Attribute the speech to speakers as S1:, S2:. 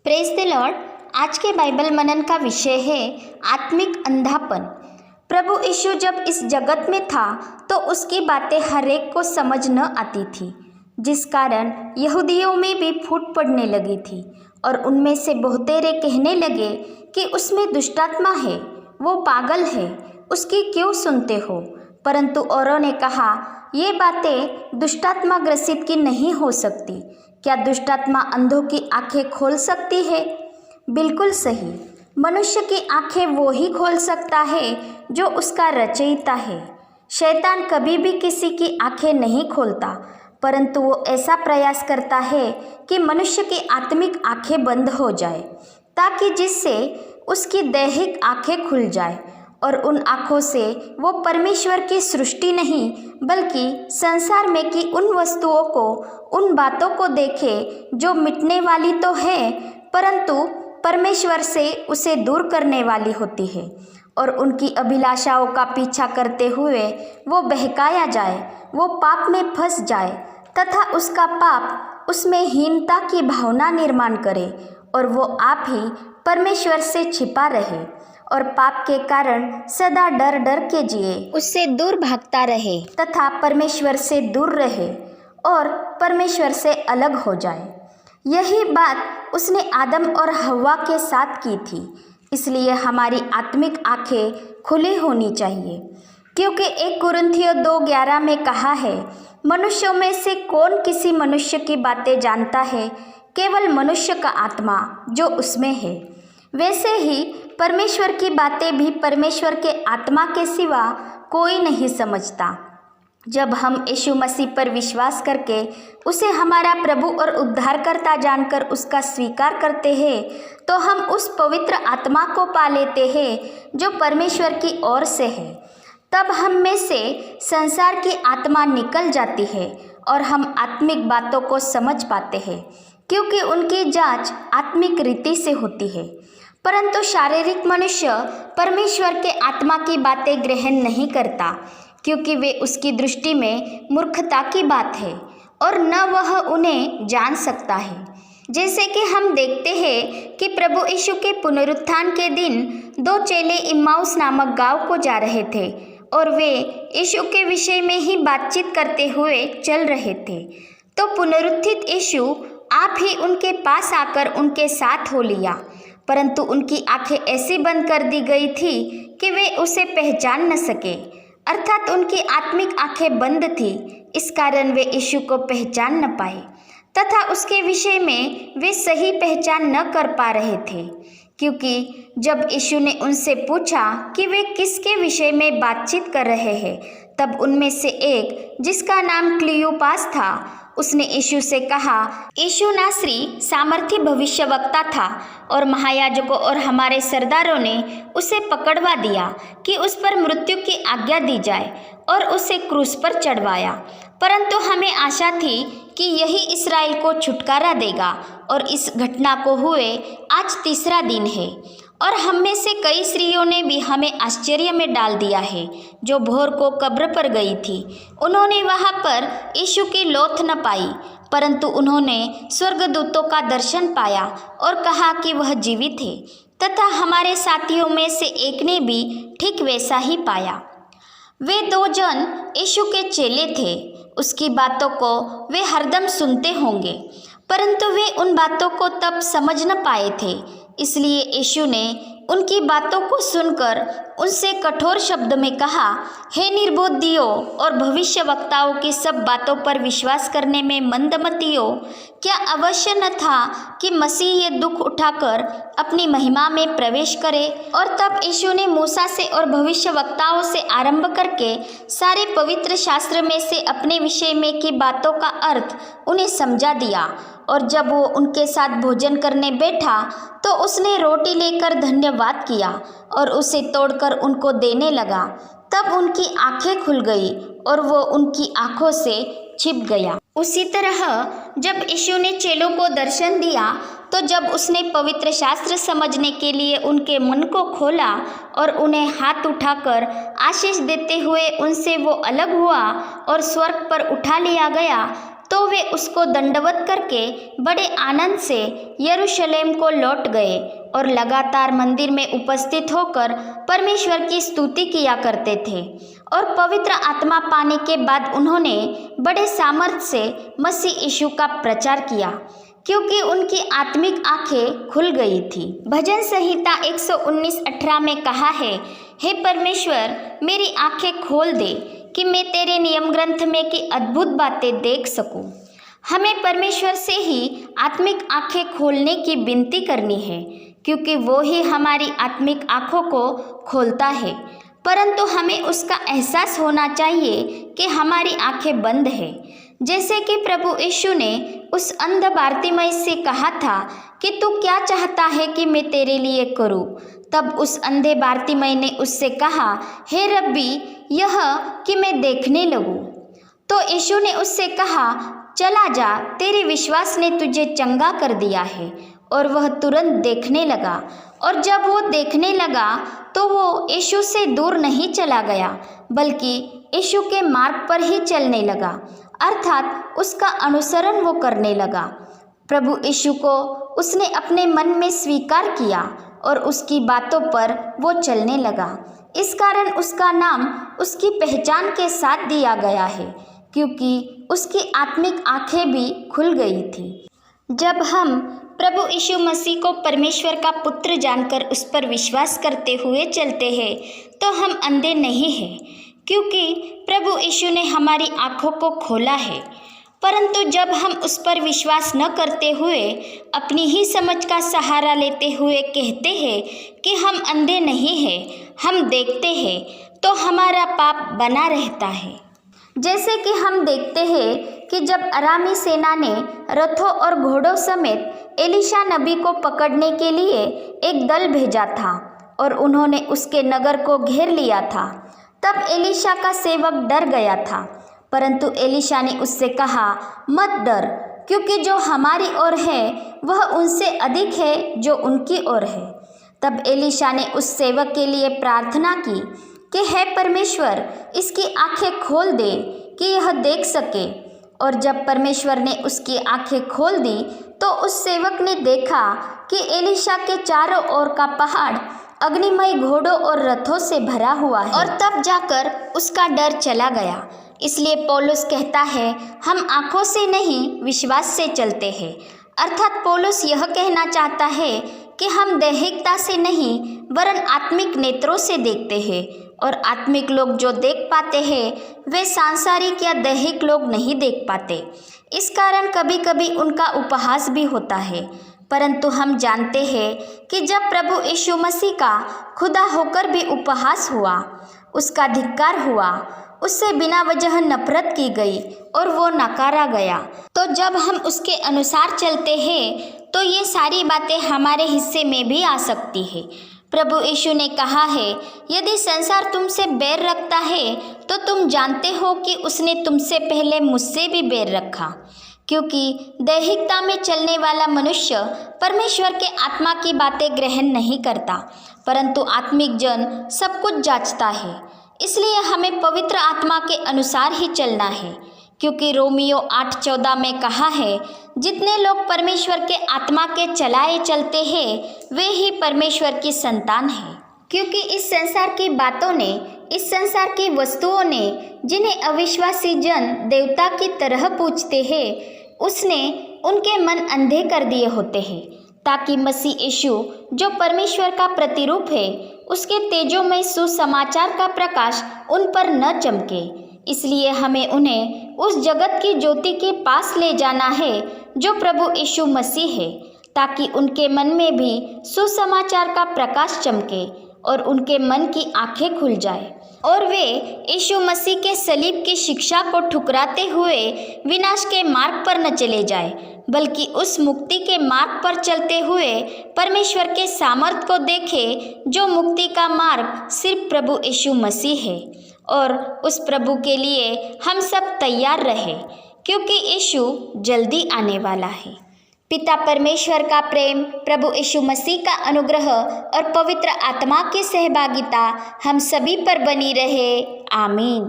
S1: Praise the Lord. आज के Bible मनन का विषय है आत्मिक अंधापन। प्रभु यीशु जब इस जगत में था तो उसकी बातें हर एक को समझ न आती थी, जिस कारण यहूदियों में भी फूट पड़ने लगी थी और उनमें से बहुतेरे कहने लगे कि उसमें दुष्टात्मा है, वो पागल है, उसकी क्यों सुनते हो। परंतु औरों ने कहा, ये बातें दुष्टात्मा ग्रसित की नहीं हो सकती। क्या दुष्टात्मा अंधों की आंखें खोल सकती है? बिल्कुल सही। मनुष्य की आंखें वो ही खोल सकता है जो उसका रचयिता है। शैतान कभी भी किसी की आंखें नहीं खोलता, परंतु वो ऐसा प्रयास करता है कि मनुष्य की आत्मिक आंखें बंद हो जाए, ताकि जिससे उसकी दैहिक आंखें खुल जाए और उन आँखों से वो परमेश्वर की सृष्टि नहीं बल्कि संसार में की उन वस्तुओं को, उन बातों को देखे जो मिटने वाली तो है परंतु परमेश्वर से उसे दूर करने वाली होती है, और उनकी अभिलाषाओं का पीछा करते हुए वो बहकाया जाए, वो पाप में फंस जाए तथा उसका पाप उसमें हीनता की भावना निर्माण करे और वो आप ही परमेश्वर से छिपा रहे और पाप के कारण सदा डर डर के जिए, उससे दूर भागता रहे तथा परमेश्वर से दूर रहे और परमेश्वर से अलग हो जाए। यही बात उसने आदम और हव्वा के साथ की थी। इसलिए हमारी आत्मिक आंखें खुली होनी चाहिए, क्योंकि 1 कुरिन्थियों 2:11 में कहा है, मनुष्यों में से कौन किसी मनुष्य की बातें जानता है? केवल मनुष्य का आत्मा जो उसमें है। वैसे ही परमेश्वर की बातें भी परमेश्वर के आत्मा के सिवा कोई नहीं समझता। जब हम यीशु मसीह पर विश्वास करके उसे हमारा प्रभु और उद्धारकर्ता जानकर उसका स्वीकार करते हैं, तो हम उस पवित्र आत्मा को पा लेते हैं जो परमेश्वर की ओर से है। तब हम में से संसार की आत्मा निकल जाती है और हम आत्मिक बातों को समझ पाते हैं, क्योंकि उनकी जांच आत्मिक रीति से होती है। परंतु शारीरिक मनुष्य परमेश्वर के आत्मा की बातें ग्रहण नहीं करता, क्योंकि वे उसकी दृष्टि में मूर्खता की बात है और न वह उन्हें जान सकता है। जैसे कि हम देखते हैं कि प्रभु यीशु के पुनरुत्थान के दिन 2 चेले इम्माउस नामक गांव को जा रहे थे और वे यीशु के विषय में ही बातचीत करते हुए चल रहे थे। तो पुनरुत्थित यीशु आप ही उनके पास आकर उनके साथ हो लिया, परंतु उनकी आंखें ऐसी बंद कर दी गई थी कि वे उसे पहचान न सके, अर्थात उनकी आत्मिक आंखें बंद थी। इस कारण वे यीशु को पहचान न पाए तथा उसके विषय में वे सही पहचान न कर पा रहे थे, क्योंकि जब यीशु ने उनसे पूछा कि वे किसके विषय में बातचीत कर रहे हैं, तब उनमें से एक, जिसका नाम क्लियोपास था, उसने यीशु से कहा, यीशु नासरी सामर्थी भविष्यवक्ता था और महायाजकों और हमारे सरदारों ने उसे पकड़वा दिया कि उस पर मृत्यु की आज्ञा दी जाए और उसे क्रूस पर चढ़वाया। परंतु हमें आशा थी कि यही इस्राएल को छुटकारा देगा, और इस घटना को हुए आज 3रा दिन है। और हम में से कई स्त्रियों ने भी हमें आश्चर्य में डाल दिया है, जो भोर को कब्र पर गई थी। उन्होंने वहां पर यीशु की लौथ न पाई, परंतु उन्होंने स्वर्गदूतों का दर्शन पाया और कहा कि वह जीवित है, तथा हमारे साथियों में से एक ने भी ठीक वैसा ही पाया। वे 2 जन यीशु के चेले थे। उसकी बातों को वे हरदम सुनते होंगे, परंतु वे उन बातों को तब समझ न पाए थे। इसलिए यीशु ने उनकी बातों को सुनकर उनसे कठोर शब्द में कहा, हे निर्बुद्धियों और भविष्यवक्ताओं की सब बातों पर विश्वास करने में मंदमतियों, क्या अवश्य न था कि मसीह ये दुख उठाकर अपनी महिमा में प्रवेश करे? और तब यीशु ने मूसा से और भविष्यवक्ताओं से आरंभ करके सारे पवित्र शास्त्र में से अपने विषय में की बातों का अर्थ उन्हें समझा दिया। और जब वो उनके साथ भोजन करने बैठा तो उसने रोटी लेकर धन्यवाद किया और उसे तोड़कर उनको देने लगा। तब उनकी आंखें खुल गई और वो उनकी आंखों से छिप गया। उसी तरह जब यीशु ने चेलों को दर्शन दिया, तो जब उसने पवित्र शास्त्र समझने के लिए उनके मन को खोला और उन्हें हाथ उठाकर आशीष देते हुए उनसे वो अलग हुआ और स्वर्ग पर उठा लिया गया, तो वे उसको दंडवत करके बड़े आनंद से यरूशलेम को लौट गए और लगातार मंदिर में उपस्थित होकर परमेश्वर की स्तुति किया करते थे। और पवित्र आत्मा पाने के बाद उन्होंने बड़े सामर्थ्य से मसीह यीशु का प्रचार किया, क्योंकि उनकी आत्मिक आंखें खुल गई थी। भजन संहिता 119:18 में कहा है, हे परमेश्वर, मेरी आंखें खोल दे कि मैं तेरे नियम ग्रंथ में की अद्भुत बातें देख सकूं। हमें परमेश्वर से ही आत्मिक आंखें खोलने की विनती करनी है, क्योंकि वो ही हमारी आत्मिक आंखों को खोलता है। परंतु हमें उसका एहसास होना चाहिए कि हमारी आंखें बंद है। जैसे कि प्रभु यीशु ने उस अंध बारतिमई से कहा था कि तू क्या चाहता है कि मैं तेरे लिए करूं? तब उस अंधे बारतिमई ने उससे कहा, हे रब्बी, यह कि मैं देखने लगूं। तो यीशु ने उससे कहा, चला जा, तेरे विश्वास ने तुझे चंगा कर दिया है। और वह तुरंत देखने लगा। और जब वो देखने लगा तो वो यीशु से दूर नहीं चला गया, बल्कि यीशु के मार्ग पर ही चलने लगा, अर्थात उसका अनुसरण वो करने लगा। प्रभु यीशु को उसने अपने मन में स्वीकार किया और उसकी बातों पर वो चलने लगा। इस कारण उसका नाम उसकी पहचान के साथ दिया गया है, क्योंकि उसकी आत्मिक आंखें भी खुल गई थी। जब हम प्रभु यीशु मसीह को परमेश्वर का पुत्र जानकर उस पर विश्वास करते हुए चलते हैं, तो हम अंधे नहीं हैं, क्योंकि प्रभु यीशु ने हमारी आंखों को खोला है। परंतु जब हम उस पर विश्वास न करते हुए अपनी ही समझ का सहारा लेते हुए कहते हैं कि हम अंधे नहीं हैं, हम देखते हैं, तो हमारा पाप बना रहता है। जैसे कि हम देखते हैं कि जब अरामी सेना ने रथों और घोड़ों समेत एलीशा नबी को पकड़ने के लिए एक दल भेजा था और उन्होंने उसके नगर को घेर लिया था, तब एलीशा का सेवक डर गया था। परंतु एलीशा ने उससे कहा, मत डर, क्योंकि जो हमारी ओर है वह उनसे अधिक है जो उनकी ओर है। तब एलीशा ने उस सेवक के लिए प्रार्थना की कि हे परमेश्वर, इसकी आंखें खोल दे कि यह देख सके। और जब परमेश्वर ने उसकी आंखें खोल दी तो उस सेवक ने देखा कि एलीशा के चारों ओर का पहाड़ अग्निमय घोड़ों और रथों से भरा हुआ है, और तब जाकर उसका डर चला गया। इसलिए पौलुस कहता है, हम आंखों से नहीं विश्वास से चलते हैं। अर्थात पौलुस यह कहना चाहता है कि हम दैहिकता से नहीं वरन आत्मिक नेत्रों से देखते हैं, और आत्मिक लोग जो देख पाते हैं वे सांसारिक या दैहिक लोग नहीं देख पाते। इस कारण कभी कभी उनका उपहास भी होता है। परंतु हम जानते हैं कि जब प्रभु यीशु मसीह का खुदा होकर भी उपहास हुआ, उसका धिक्कार हुआ, उससे बिना वजह नफरत की गई और वो नकारा गया, तो जब हम उसके अनुसार चलते हैं तो ये सारी बातें हमारे हिस्से में भी आ सकती है। प्रभु यीशु ने कहा है, यदि संसार तुमसे बैर रखता है तो तुम जानते हो कि उसने तुमसे पहले मुझसे भी बैर रखा। क्योंकि दैहिकता में चलने वाला मनुष्य परमेश्वर के आत्मा की बातें ग्रहण नहीं करता, परंतु आत्मिक जन सब कुछ जांचता है। इसलिए हमें पवित्र आत्मा के अनुसार ही चलना है, क्योंकि रोमियो 8:14 में कहा है, जितने लोग परमेश्वर के आत्मा के चलाए चलते हैं वे ही परमेश्वर की संतान हैं। क्योंकि इस संसार की बातों ने, इस संसार की वस्तुओं ने, जिन्हें अविश्वासी जन देवता की तरह पूजते हैं, उसने उनके मन अंधे कर दिए होते हैं, ताकि मसीह यीशु जो परमेश्वर का प्रतिरूप है, उसके तेजोमय सुसमाचार का प्रकाश उन पर न चमके। इसलिए हमें उन्हें उस जगत की ज्योति के पास ले जाना है जो प्रभु यीशु मसीह है, ताकि उनके मन में भी सुसमाचार का प्रकाश चमके और उनके मन की आंखें खुल जाए और वे यीशु मसीह के सलीब की शिक्षा को ठुकराते हुए विनाश के मार्ग पर न चले जाए, बल्कि उस मुक्ति के मार्ग पर चलते हुए परमेश्वर के सामर्थ को देखे, जो मुक्ति का मार्ग सिर्फ प्रभु यीशु मसीह है। और उस प्रभु के लिए हम सब तैयार रहे, क्योंकि यीशु जल्दी आने वाला है। पिता परमेश्वर का प्रेम, प्रभु यीशु मसीह का अनुग्रह और पवित्र आत्मा की सहभागिता हम सभी पर बनी रहे। आमीन।